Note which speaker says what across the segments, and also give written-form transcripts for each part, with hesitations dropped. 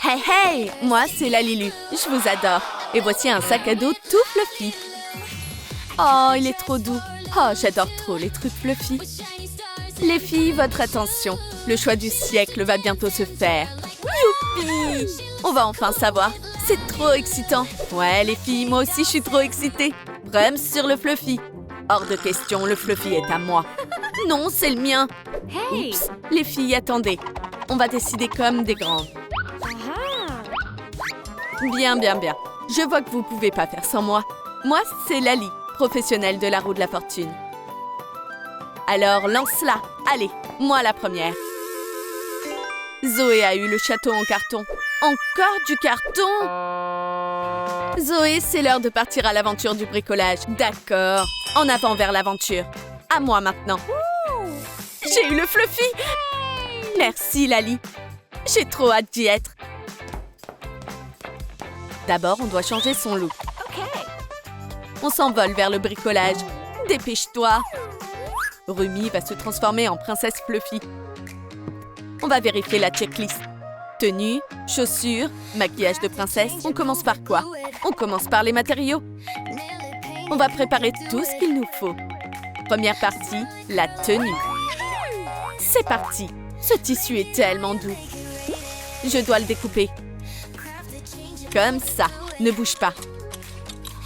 Speaker 1: Hey hey, moi c'est la Lilu, je vous adore. Et voici un sac à dos tout fluffy. Oh, il est trop doux. Oh, j'adore trop les trucs fluffy. Les filles, votre attention. Le choix du siècle va bientôt se faire. Youpi! On va enfin savoir. C'est trop excitant. Ouais, les filles, moi aussi je suis trop excitée. Brème sur le fluffy. Hors de question, le fluffy est à moi. Non, c'est le mien. Oups, les filles, attendez. On va décider comme des grandes. Bien, bien, bien. Je vois que vous pouvez pas faire sans moi. Moi, c'est Lali, professionnelle de la roue de la fortune. Alors, lance-la. Allez, moi la première. Zoé a eu le château en carton. Encore du carton? Zoé, c'est l'heure de partir à l'aventure du bricolage. D'accord. En avant vers l'aventure. À moi maintenant. J'ai eu le fluffy. Merci, Lali. J'ai trop hâte d'y être. D'abord, on doit changer son look. On s'envole vers le bricolage. Dépêche-toi. Rumi va se transformer en princesse Fluffy. On va vérifier la checklist. Tenue, chaussures, maquillage de princesse. On commence par quoi? On commence par les matériaux. On va préparer tout ce qu'il nous faut. Première partie, la tenue. C'est parti. Ce tissu est tellement doux. Je dois le découper. Comme ça. Ne bouge pas.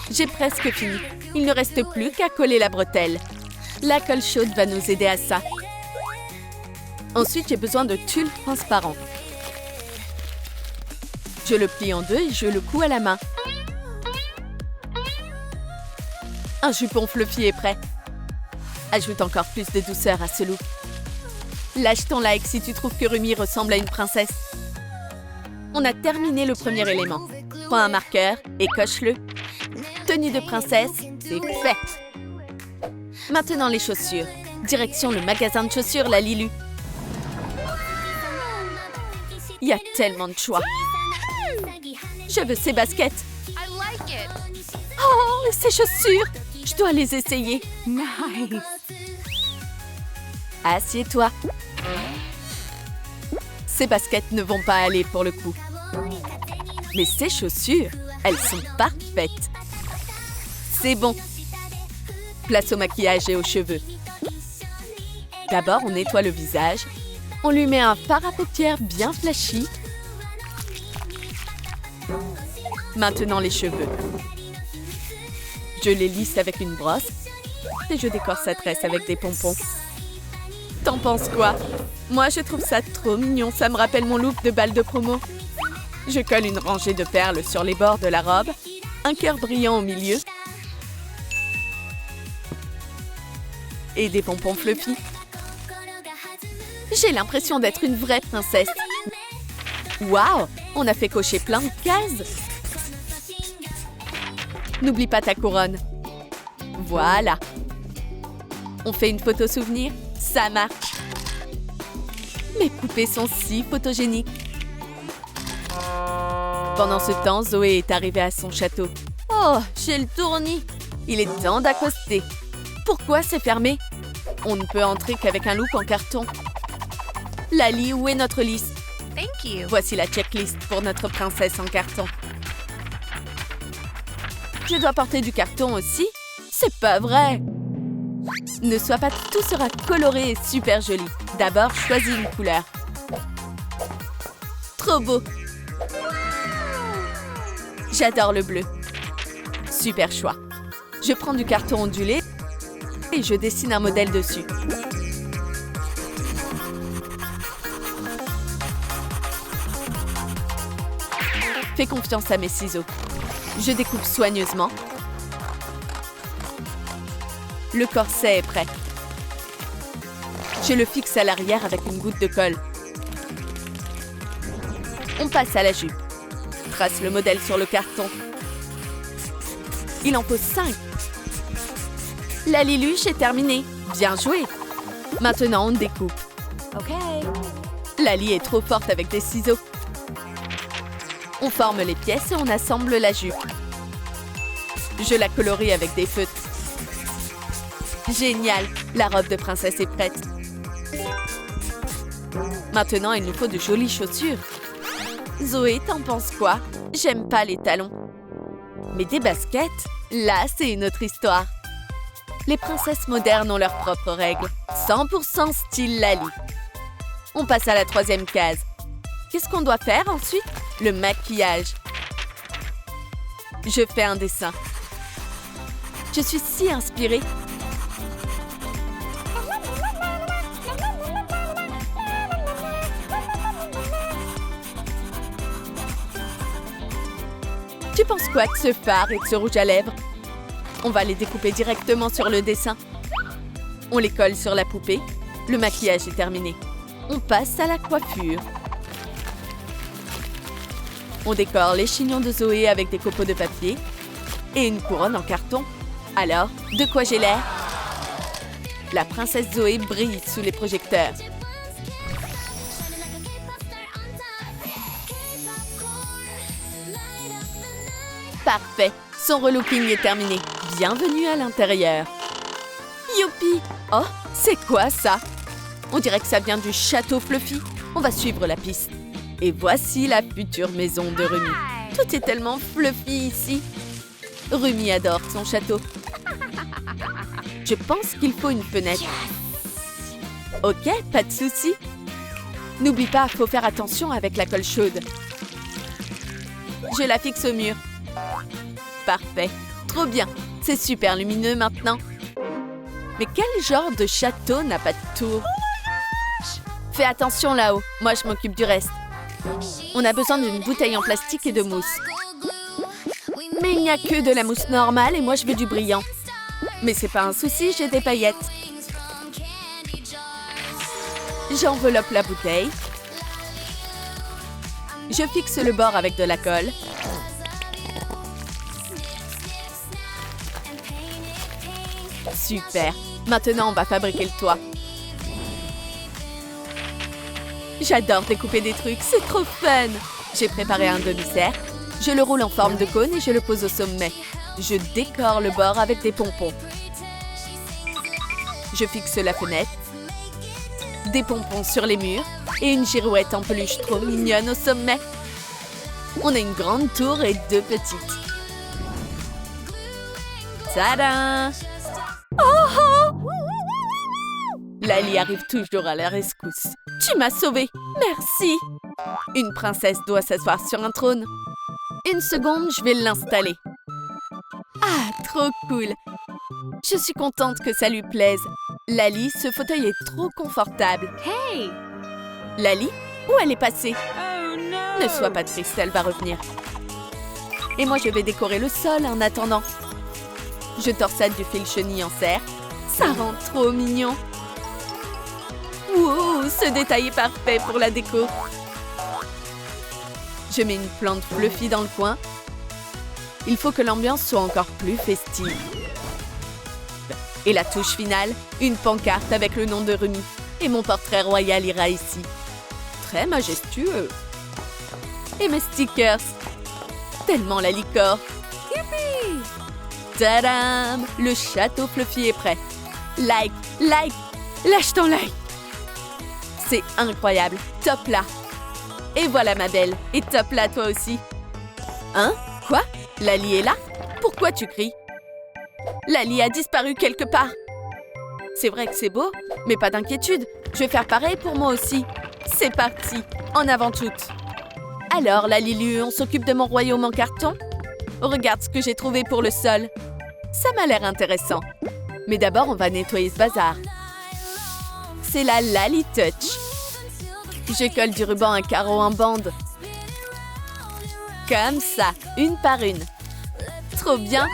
Speaker 1: J'ai presque fini. Il ne reste plus qu'à coller la bretelle. La colle chaude va nous aider à ça. Ensuite, j'ai besoin de tulle transparent. Je le plie en deux et je le couds à la main. Un jupon fluffy est prêt. Ajoute encore plus de douceur à ce look. Lâche ton like si tu trouves que Rumi ressemble à une princesse. On a terminé le premier élément. Prends un marqueur et coche-le. Tenue de princesse, c'est fait. Maintenant les chaussures. Direction le magasin de chaussures, la Lilu. Il y a tellement de choix. Je veux ces baskets. Oh, ces chaussures. Je dois les essayer. Nice. Assieds-toi. Ces baskets ne vont pas aller pour le coup. Mais ces chaussures, elles sont parfaites. C'est bon. Place au maquillage et aux cheveux. D'abord, on nettoie le visage. On lui met un fard à paupières bien flashy. Maintenant, les cheveux. Je les lisse avec une brosse et je décore sa tresse avec des pompons. T'en penses quoi? Moi, je trouve ça trop mignon. Ça me rappelle mon look de bal de promo. Je colle une rangée de perles sur les bords de la robe, un cœur brillant au milieu et des pompons fluffy. J'ai l'impression d'être une vraie princesse. Waouh! On a fait cocher plein de cases. N'oublie pas ta couronne. Voilà. On fait une photo souvenir? Ça marche. Mes poupées sont si photogéniques. Pendant ce temps, Zoé est arrivée à son château. Oh, j'ai le tournis. Il est temps d'accoster. Pourquoi c'est fermé? On ne peut entrer qu'avec un look en carton. Lali, où est notre liste?
Speaker 2: Thank you.
Speaker 1: Voici la checklist pour notre princesse en carton. Je dois porter du carton aussi? C'est pas vrai! Ne sois pas, tout sera coloré et super joli. D'abord, choisis une couleur. Trop beau! J'adore le bleu. Super choix. Je prends du carton ondulé et je dessine un modèle dessus. Fais confiance à mes ciseaux. Je découpe soigneusement. Le corset est prêt. Je le fixe à l'arrière avec une goutte de colle. On passe à la jupe. Trace le modèle sur le carton. Il en faut 5. La Lilu, j'ai terminé. Bien joué. Maintenant, on découpe.
Speaker 2: OK.
Speaker 1: Lali est trop forte avec des ciseaux. On forme les pièces et on assemble la jupe. Je la colorie avec des feutres. Génial! La robe de princesse est prête. Maintenant, il nous faut de jolies chaussures. Zoé, t'en penses quoi? J'aime pas les talons. Mais des baskets? Là, c'est une autre histoire. Les princesses modernes ont leurs propres règles. 100% style Lali. On passe à la 3e case. Qu'est-ce qu'on doit faire ensuite? Le maquillage. Je fais un dessin. Je suis si inspirée. Tu penses quoi de ce fard et de ce rouge à lèvres? On va les découper directement sur le dessin. On les colle sur la poupée. Le maquillage est terminé. On passe à la coiffure. On décore les chignons de Zoé avec des copeaux de papier et une couronne en carton. Alors, de quoi j'ai l'air? La princesse Zoé brille sous les projecteurs. Parfait, son relooking est terminé. Bienvenue à l'intérieur. Youpi! Oh, c'est quoi ça? On dirait que ça vient du château Fluffy. On va suivre la piste. Et voici la future maison de Rumi. Tout est tellement fluffy ici. Rumi adore son château. Je pense qu'il faut une fenêtre. Ok, pas de souci. N'oublie pas, faut faire attention avec la colle chaude. Je la fixe au mur. Parfait. Trop bien. C'est super lumineux maintenant. Mais quel genre de château n'a pas de tour? Fais attention là-haut. Moi, je m'occupe du reste. On a besoin d'une bouteille en plastique et de mousse. Mais il n'y a que de la mousse normale et moi, je veux du brillant. Mais c'est pas un souci, j'ai des paillettes. J'enveloppe la bouteille. Je fixe le bord avec de la colle. Super. Maintenant, on va fabriquer le toit. J'adore découper des trucs, c'est trop fun! J'ai préparé un demi-cercle. Je le roule en forme de cône et je le pose au sommet. Je décore le bord avec des pompons. Je fixe la fenêtre. Des pompons sur les murs et une girouette en peluche trop mignonne au sommet. On a une grande tour et 2 petites. Tadam! Oh oh! Lali arrive toujours à la rescousse. Tu m'as sauvée! Merci! Une princesse doit s'asseoir sur un trône. Une seconde, je vais l'installer. Ah, trop cool! Je suis contente que ça lui plaise. Lali, ce fauteuil est trop confortable. Hey! Lali, où elle est passée? Oh no! Ne sois pas triste, elle va revenir. Et moi, je vais décorer le sol en attendant. Je torsade du fil chenille en serre. Ça rend trop mignon. Wow, ce détail est parfait pour la déco. Je mets une plante fluffy dans le coin. Il faut que l'ambiance soit encore plus festive. Et la touche finale, une pancarte avec le nom de Rumi. Et mon portrait royal ira ici. Très majestueux. Et mes stickers. Tellement la licorne. Youpi! Tadam! Le château Fluffy est prêt. Like, like, lâche ton like. C'est incroyable. Top là. Et voilà ma belle. Et top là toi aussi. Hein? Quoi? Lali est là? Pourquoi tu cries? Lali a disparu quelque part. C'est vrai que c'est beau, mais pas d'inquiétude. Je vais faire pareil pour moi aussi. C'est parti. En avant toutes. Alors, Lalilu, on s'occupe de mon royaume en carton? Regarde ce que j'ai trouvé pour le sol. Ça m'a l'air intéressant. Mais d'abord, on va nettoyer ce bazar. C'est la Lali Touch. Je colle du ruban à carreaux en bande. Comme ça, une par une. Trop bien!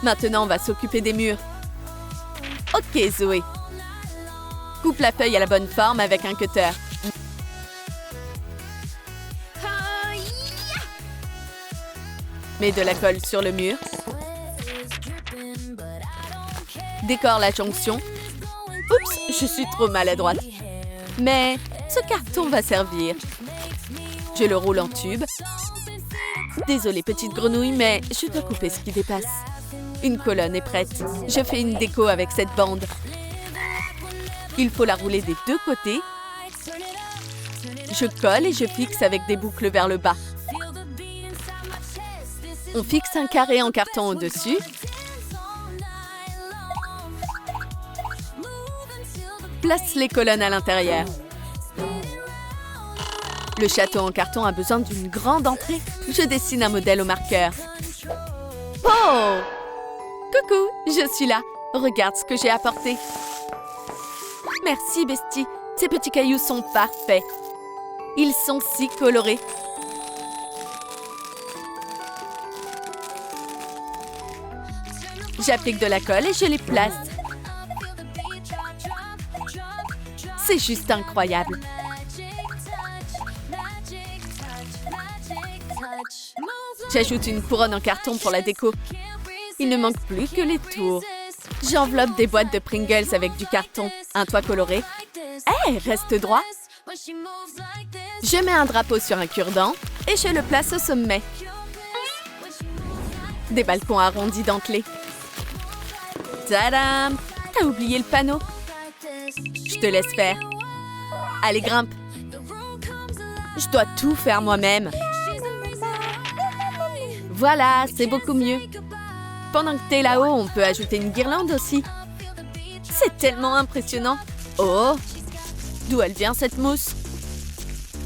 Speaker 1: Maintenant, on va s'occuper des murs. Ok, Zoé. Coupe la feuille à la bonne forme avec un cutter. Mets de la colle sur le mur. Décore la jonction. Oups, je suis trop maladroite. Mais ce carton va servir. Je le roule en tube. Désolée, petite grenouille, mais je dois couper ce qui dépasse. Une colonne est prête. Je fais une déco avec cette bande. Il faut la rouler des deux côtés. Je colle et je fixe avec des boucles vers le bas. On fixe un carré en carton au-dessus. Place les colonnes à l'intérieur. Le château en carton a besoin d'une grande entrée. Je dessine un modèle au marqueur. Oh! Coucou, je suis là. Regarde ce que j'ai apporté. Merci, Bestie. Ces petits cailloux sont parfaits. Ils sont si colorés. J'applique de la colle et je les place. C'est juste incroyable. J'ajoute une couronne en carton pour la déco. Il ne manque plus que les tours. J'enveloppe des boîtes de Pringles avec du carton, un toit coloré. Hé, reste droit. Je mets un drapeau sur un cure-dent et je le place au sommet. Des balcons arrondis dentelés. Tadam! T'as oublié le panneau. Je te laisse faire. Allez, grimpe. Je dois tout faire moi-même. Voilà, c'est beaucoup mieux. Pendant que t'es là-haut, on peut ajouter une guirlande aussi. C'est tellement impressionnant. Oh! D'où elle vient, cette mousse?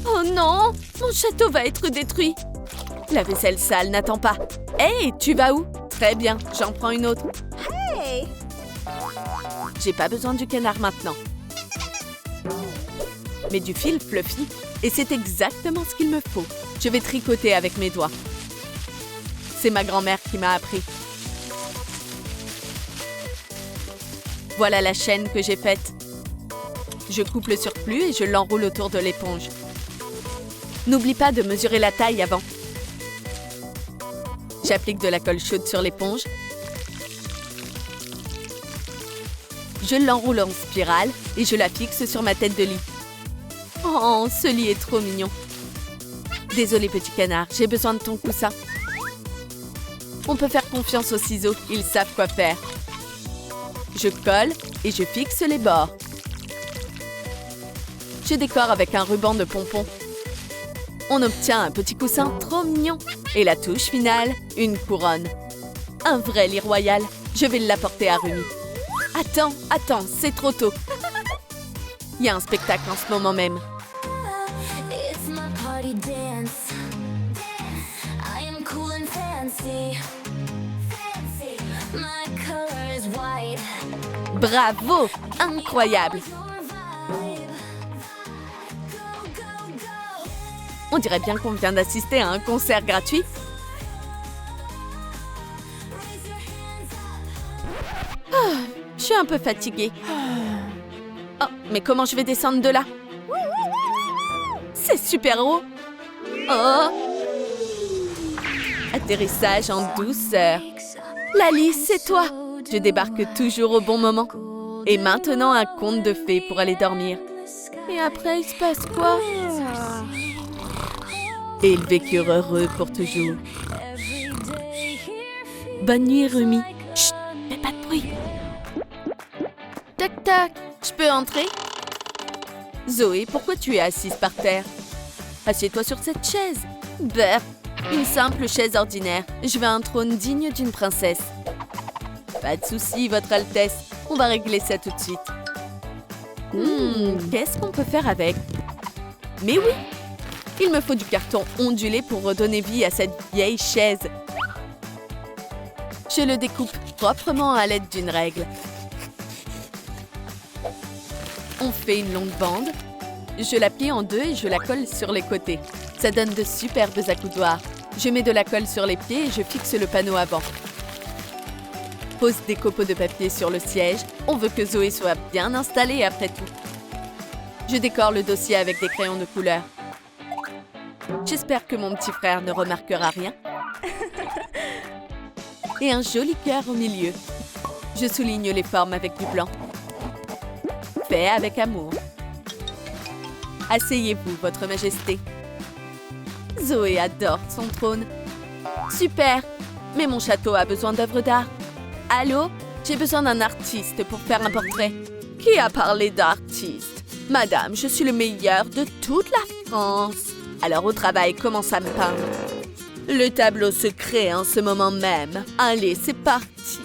Speaker 1: Oh non! Mon château va être détruit. La vaisselle sale n'attend pas. Hey, tu vas où? Très bien, j'en prends une autre. Hey! J'ai pas besoin du canard maintenant. Mais du fil fluffy. Et c'est exactement ce qu'il me faut. Je vais tricoter avec mes doigts. C'est ma grand-mère qui m'a appris. Voilà la chaîne que j'ai faite. Je coupe le surplus et je l'enroule autour de l'éponge. N'oublie pas de mesurer la taille avant. J'applique de la colle chaude sur l'éponge. Je l'enroule en spirale et je la fixe sur ma tête de lit. Oh, ce lit est trop mignon. Désolé, petit canard, j'ai besoin de ton coussin. On peut faire confiance aux ciseaux, ils savent quoi faire. Je colle et je fixe les bords. Je décore avec un ruban de pompons. On obtient un petit coussin trop mignon. Et la touche finale, une couronne. Un vrai lit royal. Je vais l'apporter à Rumi. Attends, c'est trop tôt. Il y a un spectacle en ce moment même. Bravo! Incroyable! On dirait bien qu'on vient d'assister à un concert gratuit. Je suis un peu fatiguée. Oh, mais comment je vais descendre de là? C'est super haut! Oh! Atterrissage en douceur. Lali, c'est toi! Je débarque toujours au bon moment. Et maintenant, un conte de fées pour aller dormir. Et après, il se passe quoi? Et ils vécurent heureux pour toujours. Bonne nuit, Rumi. Chut, fais pas de bruit. Tac, tac, je peux entrer? Zoé, pourquoi tu es assise par terre? Assieds-toi sur cette chaise. Bref, une simple chaise ordinaire. Je veux un trône digne d'une princesse. Pas de souci, Votre Altesse. On va régler ça tout de suite. Qu'est-ce qu'on peut faire avec? Mais oui! Il me faut du carton ondulé pour redonner vie à cette vieille chaise. Je le découpe proprement à l'aide d'une règle. On fait une longue bande. Je la plie en deux et je la colle sur les côtés. Ça donne de superbes accoudoirs. Je mets de la colle sur les pieds et je fixe le panneau avant. Pose des copeaux de papier sur le siège. On veut que Zoé soit bien installée après tout. Je décore le dossier avec des crayons de couleur. J'espère que mon petit frère ne remarquera rien. Et un joli cœur au milieu. Je souligne les formes avec du blanc. Fait avec amour. Asseyez-vous, Votre Majesté. Zoé adore son trône. Super! Mais mon château a besoin d'œuvres d'art. Allô? J'ai besoin d'un artiste pour faire un portrait. Qui a parlé d'artiste? Madame, je suis le meilleur de toute la France. Alors au travail, commence à me peindre. Le tableau se crée en ce moment même. Allez, c'est parti.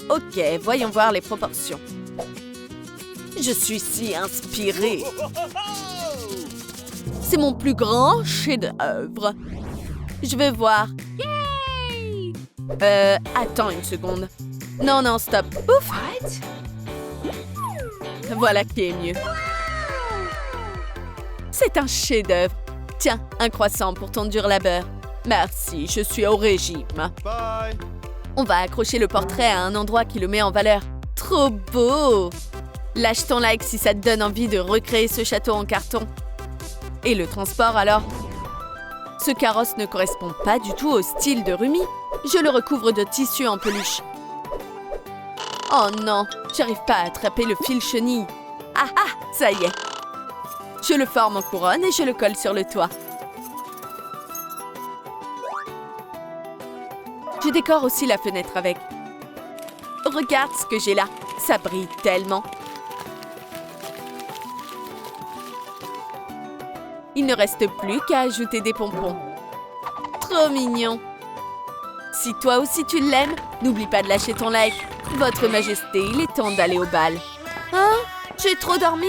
Speaker 1: Ok, voyons voir les proportions. Je suis si inspirée. C'est mon plus grand chef-d'œuvre. Je veux voir. Attends une seconde. Non, non, stop. Ouf! Voilà qui est mieux. C'est un chef-d'œuvre. Tiens, un croissant pour ton dur labeur. Merci, je suis au régime.
Speaker 2: Bye.
Speaker 1: On va accrocher le portrait à un endroit qui le met en valeur. Trop beau! Lâche ton like si ça te donne envie de recréer ce château en carton. Et le transport alors? Ce carrosse ne correspond pas du tout au style de Rumi. Je le recouvre de tissu en peluche. Oh non, j'arrive pas à attraper le fil chenille. Ah ah, ça y est. Je le forme en couronne et je le colle sur le toit. Je décore aussi la fenêtre avec. Regarde ce que j'ai là. Ça brille tellement. Il ne reste plus qu'à ajouter des pompons. Trop mignon. Si toi aussi tu l'aimes, n'oublie pas de lâcher ton like. Votre Majesté, il est temps d'aller au bal. Hein? J'ai trop dormi?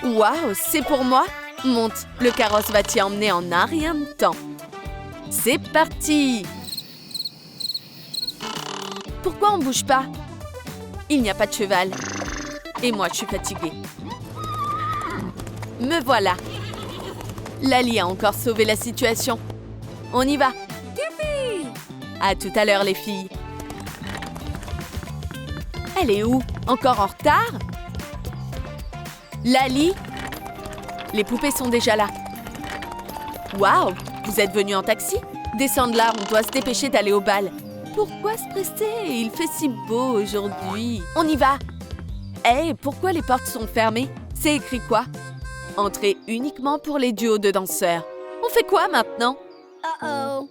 Speaker 1: Waouh, c'est pour moi? Monte, le carrosse va t'y emmener en un rien de temps. C'est parti! Pourquoi on bouge pas? Il n'y a pas de cheval. Et moi, je suis fatiguée. Me voilà. Lali a encore sauvé la situation. On y va. À tout à l'heure, les filles. Elle est où? Encore en retard? Lali? Les poupées sont déjà là. Waouh! Vous êtes venus en taxi? Descends de là, on doit se dépêcher d'aller au bal. Pourquoi se presser? Il fait si beau aujourd'hui. On y va. Hé, pourquoi les portes sont fermées? C'est écrit quoi? Entrée uniquement pour les duos de danseurs. On fait quoi maintenant? Uh-oh.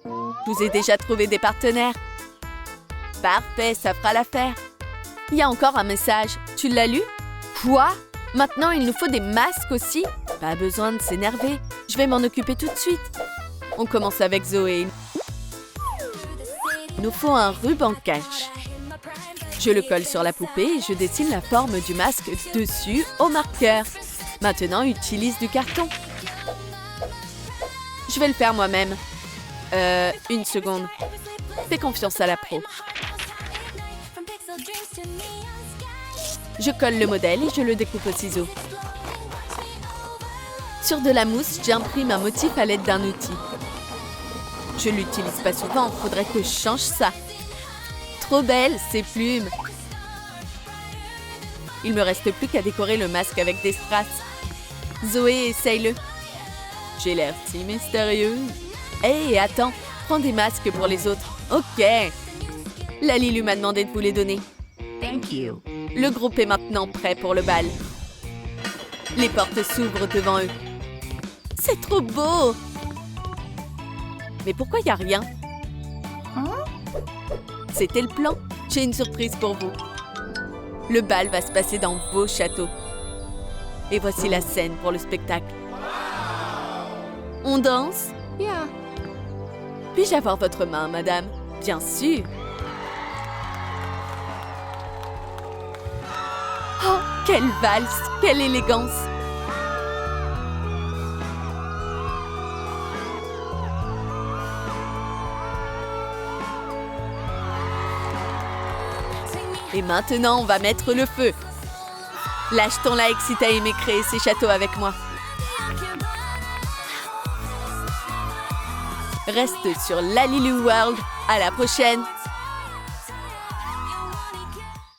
Speaker 1: Je vous ai déjà trouvé des partenaires. Parfait, ça fera l'affaire. Il y a encore un message. Tu l'as lu? Quoi? Maintenant, il nous faut des masques aussi? Pas besoin de s'énerver. Je vais m'en occuper tout de suite. On commence avec Zoé. Il nous faut un ruban cache. Je le colle sur la poupée et je dessine la forme du masque dessus au marqueur. Maintenant, utilise du carton. Je vais le faire moi-même. Une seconde. Fais confiance à la pro. Je colle le modèle et je le découpe au ciseau. Sur de la mousse, j'imprime un motif à l'aide d'un outil. Je l'utilise pas souvent, faudrait que je change ça. Trop belle, ces plumes. Il me reste plus qu'à décorer le masque avec des strass. Zoé, essaye-le. J'ai l'air si mystérieuse. Hey, attends, prends des masques pour les autres. Ok. Lali lui m'a demandé de vous les donner.
Speaker 3: Thank you.
Speaker 1: Le groupe est maintenant prêt pour le bal. Les portes s'ouvrent devant eux. C'est trop beau! Mais pourquoi il n'y a rien? C'était le plan. J'ai une surprise pour vous. Le bal va se passer dans vos châteaux. Et voici la scène pour le spectacle. On danse?
Speaker 3: Yeah.
Speaker 1: Puis-je avoir votre main, madame? Bien sûr. Oh, quelle valse! Quelle élégance! Et maintenant, on va mettre le feu. Lâche ton like si t'as aimé créer ces châteaux avec moi. Reste sur Lalilu World. À la prochaine!